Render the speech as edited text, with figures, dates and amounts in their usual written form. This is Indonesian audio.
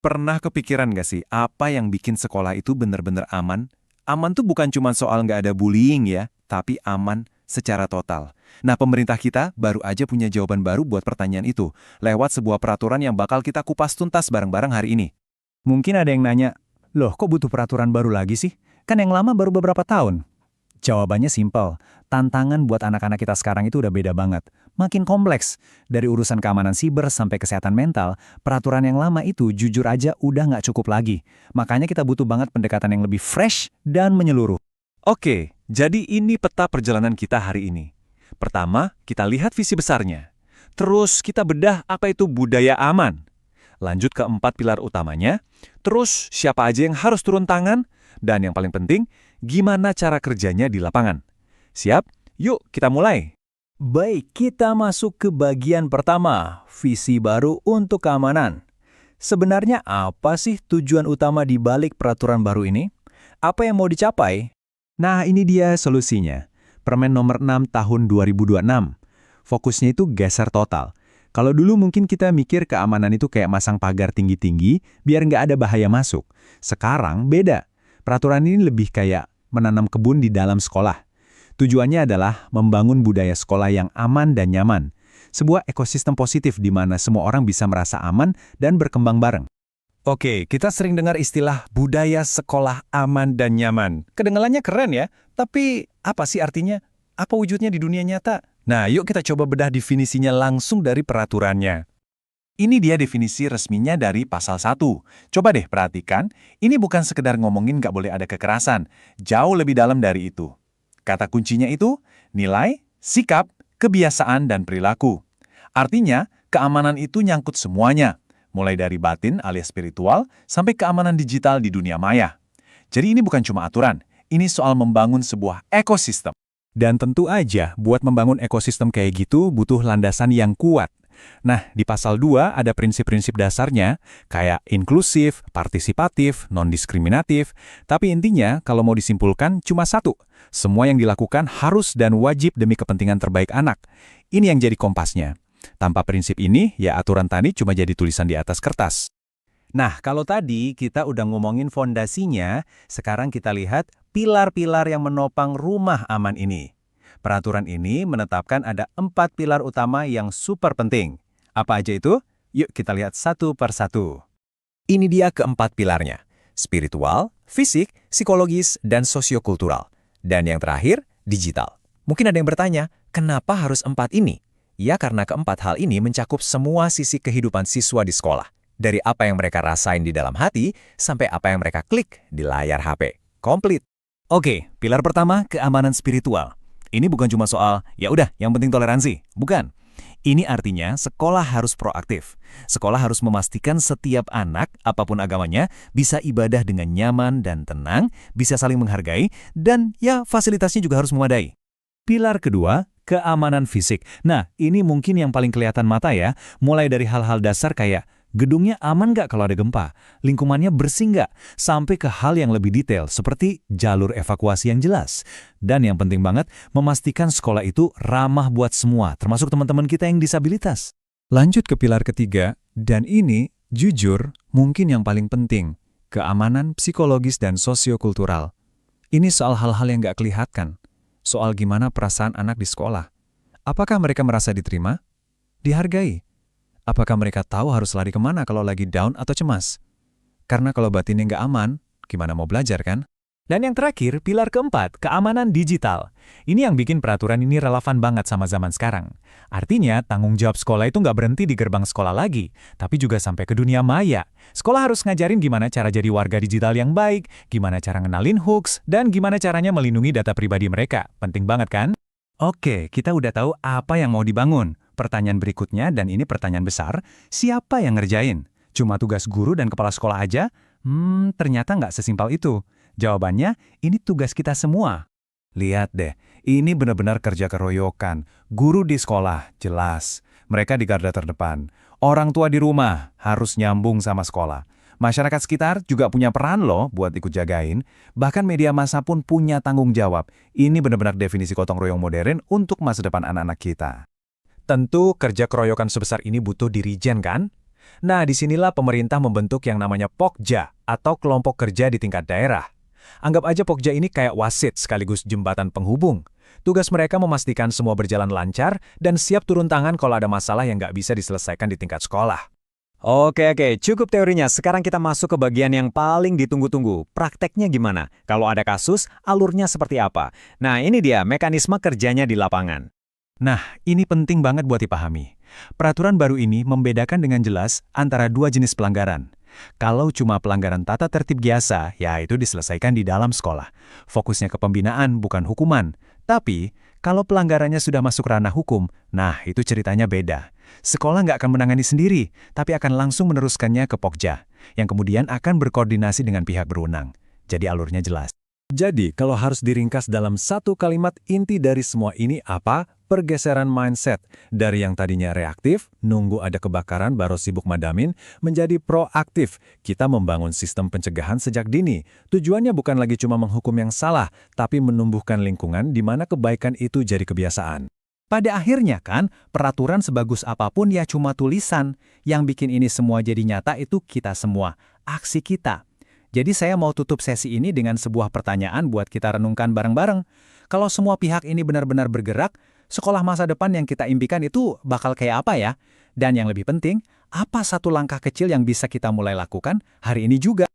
Pernah kepikiran nggak sih, apa yang bikin sekolah itu benar-benar aman? Aman tuh bukan cuma soal nggak ada bullying ya, tapi aman secara total. Nah, pemerintah kita baru aja punya jawaban baru buat pertanyaan itu, lewat sebuah peraturan yang bakal kita kupas tuntas bareng-bareng hari ini. Mungkin ada yang nanya, loh kok butuh peraturan baru lagi sih? Kan yang lama baru beberapa tahun. Jawabannya simpel, tantangan buat anak-anak kita sekarang itu udah beda banget. Makin kompleks, dari urusan keamanan siber sampai kesehatan mental, peraturan yang lama itu jujur aja udah nggak cukup lagi. Makanya kita butuh banget pendekatan yang lebih fresh dan menyeluruh. Oke, jadi ini peta perjalanan kita hari ini. Pertama, kita lihat visi besarnya. Terus kita bedah apa itu budaya aman. Lanjut ke 4 pilar utamanya. Terus siapa aja yang harus turun tangan. Dan yang paling penting, gimana cara kerjanya di lapangan. Siap? Yuk kita mulai. Baik, kita masuk ke bagian pertama, visi baru untuk keamanan. Sebenarnya apa sih tujuan utama di balik peraturan baru ini? Apa yang mau dicapai? Nah, ini dia solusinya. Permen nomor 6 tahun 2026. Fokusnya itu geser total. Kalau dulu mungkin kita mikir keamanan itu kayak masang pagar tinggi-tinggi biar nggak ada bahaya masuk. Sekarang beda. Peraturan ini lebih kayak menanam kebun di dalam sekolah. Tujuannya adalah membangun budaya sekolah yang aman dan nyaman. Sebuah ekosistem positif di mana semua orang bisa merasa aman dan berkembang bareng. Oke, kita sering dengar istilah budaya sekolah aman dan nyaman. Kedengarannya keren ya, tapi apa sih artinya? Apa wujudnya di dunia nyata? Nah, yuk kita coba bedah definisinya langsung dari peraturannya. Ini dia definisi resminya dari pasal 1. Coba deh perhatikan, ini bukan sekedar ngomongin nggak boleh ada kekerasan. Jauh lebih dalam dari itu. Kata kuncinya itu, nilai, sikap, kebiasaan, dan perilaku. Artinya, keamanan itu nyangkut semuanya. Mulai dari batin alias spiritual, sampai keamanan digital di dunia maya. Jadi ini bukan cuma aturan, ini soal membangun sebuah ekosistem. Dan tentu aja, buat membangun ekosistem kayak gitu butuh landasan yang kuat. Nah, di pasal 2 ada prinsip-prinsip dasarnya, kayak inklusif, partisipatif, non-diskriminatif. Tapi intinya, kalau mau disimpulkan, cuma satu. Semua yang dilakukan harus dan wajib demi kepentingan terbaik anak. Ini yang jadi kompasnya. Tanpa prinsip ini, ya aturan tadi cuma jadi tulisan di atas kertas. Nah, kalau tadi kita udah ngomongin fondasinya, sekarang kita lihat pilar-pilar yang menopang rumah aman ini. Peraturan ini menetapkan ada 4 pilar utama yang super penting. Apa aja itu? Yuk kita lihat satu per satu. Ini dia keempat pilarnya. Spiritual, fisik, psikologis, dan sosiokultural. Dan yang terakhir, digital. Mungkin ada yang bertanya, kenapa harus 4 ini? Ya karena keempat hal ini mencakup semua sisi kehidupan siswa di sekolah. Dari apa yang mereka rasain di dalam hati, sampai apa yang mereka klik di layar HP. Komplit. Oke, pilar pertama, keamanan spiritual. Ini bukan cuma soal, ya udah, yang penting toleransi. Bukan. Ini artinya sekolah harus proaktif. Sekolah harus memastikan setiap anak, apapun agamanya, bisa ibadah dengan nyaman dan tenang, bisa saling menghargai, dan ya fasilitasnya juga harus memadai. Pilar kedua, keamanan fisik. Nah, ini mungkin yang paling kelihatan mata ya, mulai dari hal-hal dasar kayak gedungnya aman nggak kalau ada gempa? Lingkungannya bersih nggak? Sampai ke hal yang lebih detail, seperti jalur evakuasi yang jelas. Dan yang penting banget, memastikan sekolah itu ramah buat semua, termasuk teman-teman kita yang disabilitas. Lanjut ke pilar ketiga, dan ini, jujur, mungkin yang paling penting. Keamanan psikologis dan sosiokultural. Ini soal hal-hal yang nggak kelihatan. Soal gimana perasaan anak di sekolah. Apakah mereka merasa diterima? Dihargai? Apakah mereka tahu harus lari kemana kalau lagi down atau cemas? Karena kalau batinnya nggak aman, gimana mau belajar kan? Dan yang terakhir, pilar keempat, keamanan digital. Ini yang bikin peraturan ini relevan banget sama zaman sekarang. Artinya, tanggung jawab sekolah itu nggak berhenti di gerbang sekolah lagi, tapi juga sampai ke dunia maya. Sekolah harus ngajarin gimana cara jadi warga digital yang baik, gimana cara ngenalin hoax, dan gimana caranya melindungi data pribadi mereka. Penting banget kan? Oke, kita udah tahu apa yang mau dibangun. Pertanyaan berikutnya, dan ini pertanyaan besar, siapa yang ngerjain? Cuma tugas guru dan kepala sekolah aja? Ternyata nggak sesimpel itu. Jawabannya, ini tugas kita semua. Lihat deh, ini benar-benar kerja keroyokan. Guru di sekolah, jelas. Mereka di garda terdepan. Orang tua di rumah, harus nyambung sama sekolah. Masyarakat sekitar juga punya peran loh buat ikut jagain. Bahkan media massa pun punya tanggung jawab. Ini benar-benar definisi gotong royong modern untuk masa depan anak-anak kita. Tentu kerja keroyokan sebesar ini butuh dirijen kan? Nah, disinilah pemerintah membentuk yang namanya Pokja atau kelompok kerja di tingkat daerah. Anggap aja Pokja ini kayak wasit sekaligus jembatan penghubung. Tugas mereka memastikan semua berjalan lancar dan siap turun tangan kalau ada masalah yang nggak bisa diselesaikan di tingkat sekolah. Oke, cukup teorinya. Sekarang kita masuk ke bagian yang paling ditunggu-tunggu. Prakteknya gimana? Kalau ada kasus, alurnya seperti apa? Nah, ini dia mekanisme kerjanya di lapangan. Nah, ini penting banget buat dipahami. Peraturan baru ini membedakan dengan jelas antara dua jenis pelanggaran. Kalau cuma pelanggaran tata tertib biasa, ya itu diselesaikan di dalam sekolah. Fokusnya ke pembinaan, bukan hukuman. Tapi, kalau pelanggarannya sudah masuk ranah hukum, nah itu ceritanya beda. Sekolah nggak akan menangani sendiri, tapi akan langsung meneruskannya ke Pokja, yang kemudian akan berkoordinasi dengan pihak berwenang. Jadi alurnya jelas. Jadi, kalau harus diringkas dalam satu kalimat, inti dari semua ini apa? Pergeseran mindset. Dari yang tadinya reaktif, nunggu ada kebakaran baru sibuk madamin, menjadi proaktif. Kita membangun sistem pencegahan sejak dini. Tujuannya bukan lagi cuma menghukum yang salah, tapi menumbuhkan lingkungan di mana kebaikan itu jadi kebiasaan. Pada akhirnya kan, peraturan sebagus apapun ya cuma tulisan. Yang bikin ini semua jadi nyata itu kita semua, aksi kita. Jadi saya mau tutup sesi ini dengan sebuah pertanyaan buat kita renungkan bareng-bareng. Kalau semua pihak ini benar-benar bergerak, sekolah masa depan yang kita impikan itu bakal kayak apa ya? Dan yang lebih penting, apa satu langkah kecil yang bisa kita mulai lakukan hari ini juga?